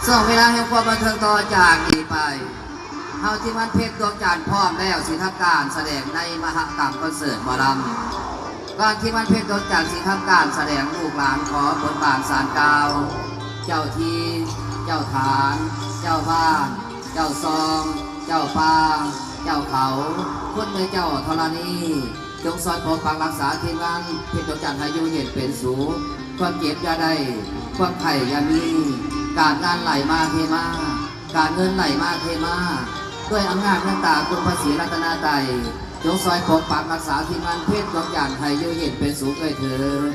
ส่งเวลาแห่งความบันเทิงต่อจากนี้ไปเฮาที่มันเพชรดวงจันทร์พร้อมแล้วสิทำการแสดงในมหกรรมคอนเสิร์ตหมอลำก่อนที่มันเพชรดวงจันทร์สิทำการแสดงลูกหลานขอบทบาทสารกาวเจ้าทีเจ้าฐาน เจ้าบ้าน เจ้าซอง เจ้าป่าเจ้าเขาคนเมื่อเจ้าธรณีจงสอนปกปักรักษาทีมงานเพชรดวงจันทร์ให้อยู่เย็นเป็นสุขความเจ็บอย่าได้ความไข่อย่ามีการงานไหลมาเทมาการเงินไหลมาเทมาด้วยอำนาจเมตตาคุณพระศรีรัตนตรัยจงซอยปกปักรักษาทีมงานเพชรดวงจันทร์ให้อยู่เย็นเป็นสุขด้วยเถิด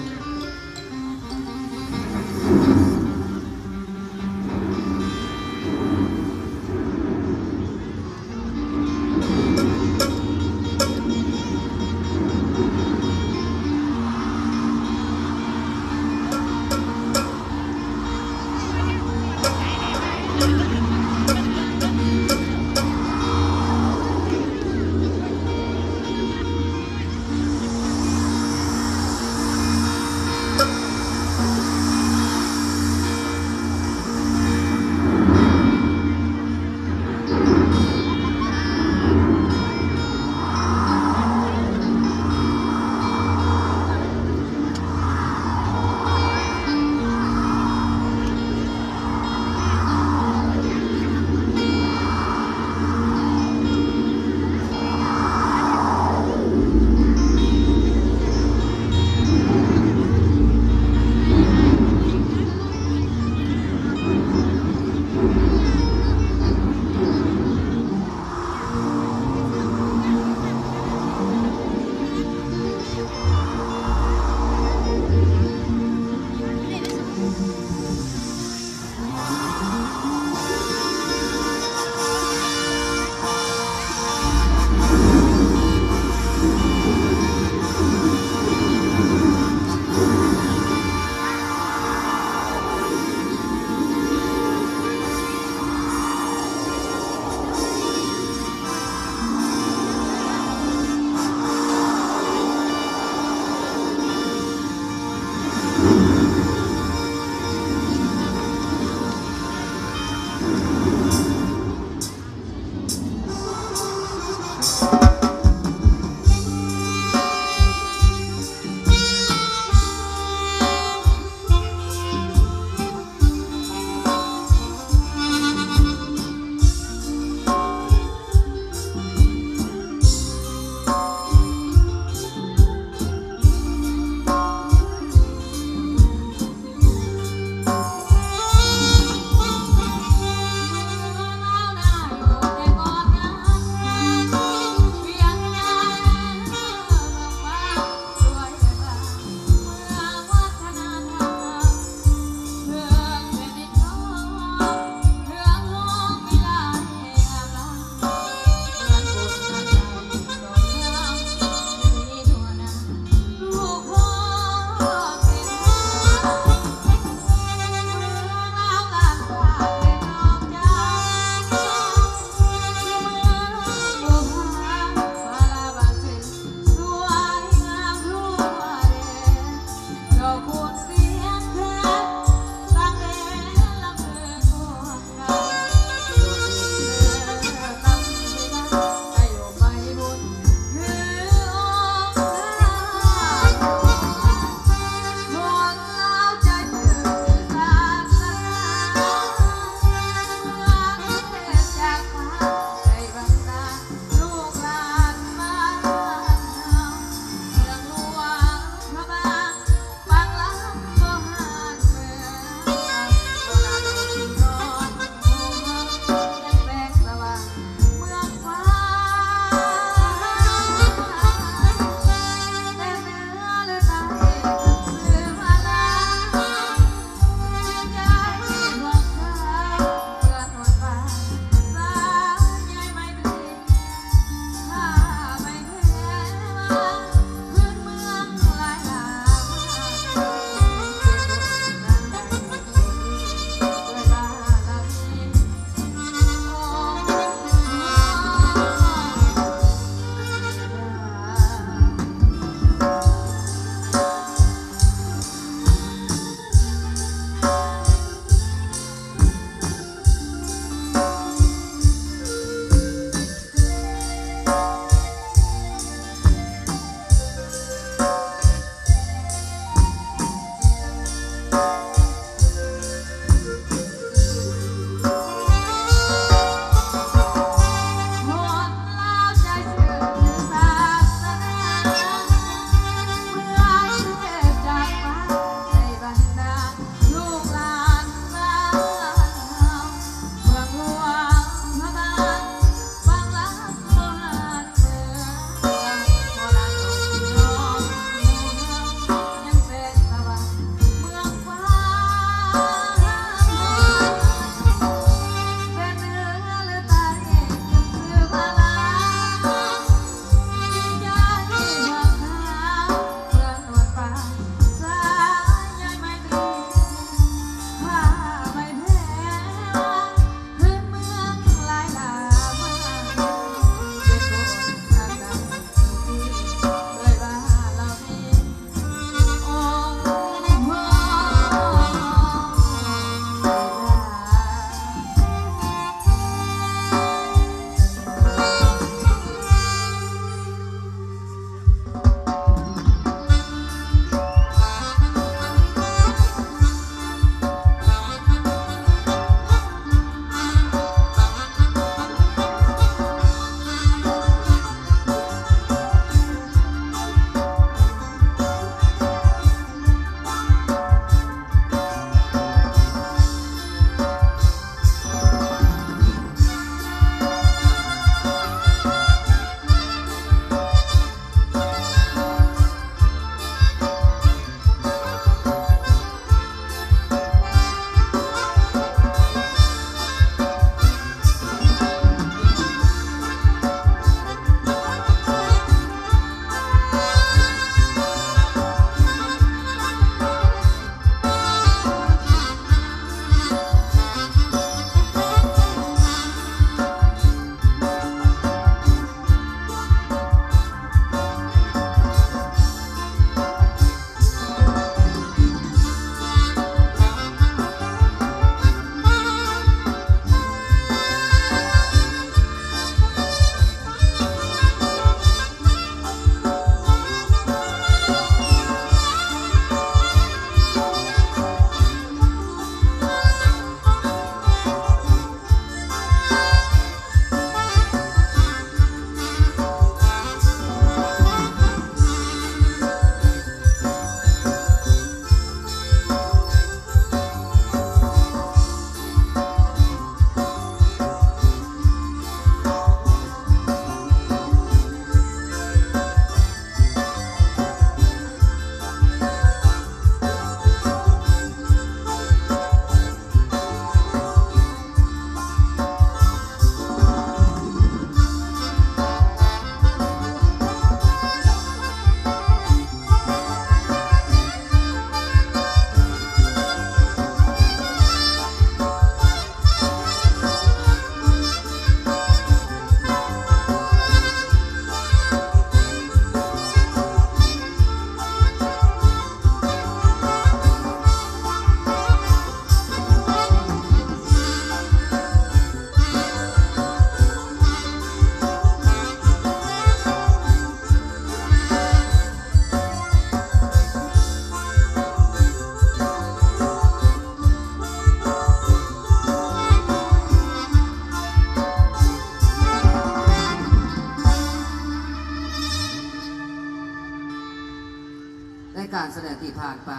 ที่ผ่านไป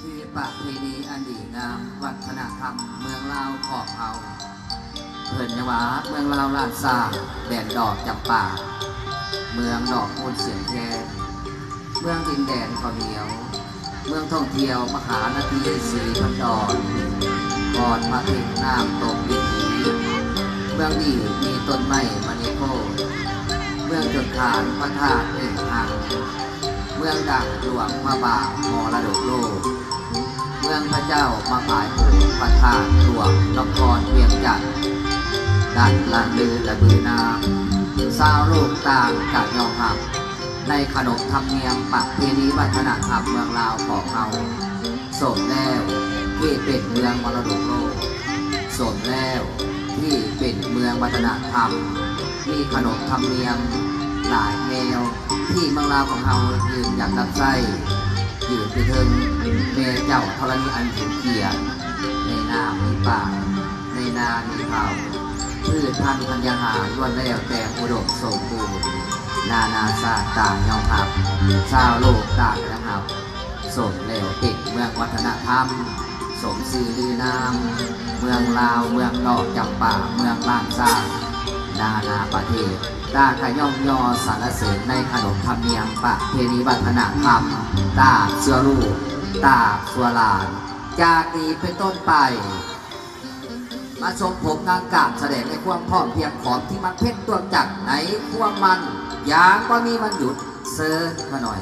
คือประเพณีอันดีงามวัฒนธรรมเมืองลาวของเราเพิ่นยว่าเมืองลาวลาดซาแดนดอกจำป่าเมืองดอกมูลเสียงแคนเมืองดินแดนข้าวเหนียวเมืองท่องเที่ยวมหานาทีสีพันดอนก่อนมาถึงน้ำตกวิถีเมืองดีมีต้นไม้มณีโคเมืองจุดฐานพระธาตุหนึ่งหังเมืองดังหลวงพระบางมรดกโลกเมืองพระเจ้ามาขายผูพระธาตุหลวงนครเวียงจันทร์ดันลันลือและบือนาสาวโลกต่างกับยองหับในขนบธรรมเนียมประเพณีวัฒนธรรมเมืองลาวของเราสมแล้วที่เป็นเมืองมรดกโลกสมแล้วที่เป็นเมืองวัฒนธรรมมีขนบธรรมเนียมหลายแนวที่เมืองลาวของเรายืนอย่างรับใช้ยืนไปถึงเมเจ้าธรณีอันสูงเกียรติในนามีป่าในนามีเขาพืชพันธุ์ธัญญาหารล้วนแล้วแต่อุดมสมบูรณ์นานาชาติต่างยอมรับชาวโลกต่างนะครับสมแล้วติดเมืองวัฒนธรรมสมซื่อลือนามเมืองลาวเมืองดอกจำป่าเมืองล้านซานานาประเทศต่างขย่อมยอสรรเสริญในขนบธรรมเนียมประเพณีวัฒนธรรมต่างเสื้อลูกต่างสัวหลานจากนี้เป็นต้นไปมาชมผมนางการแสดงในความพร้อมเพียงของที่มันเพ่งตัวจักในความมันอย่างก็มีวันหยุดเซิร์ฟมาหน่อย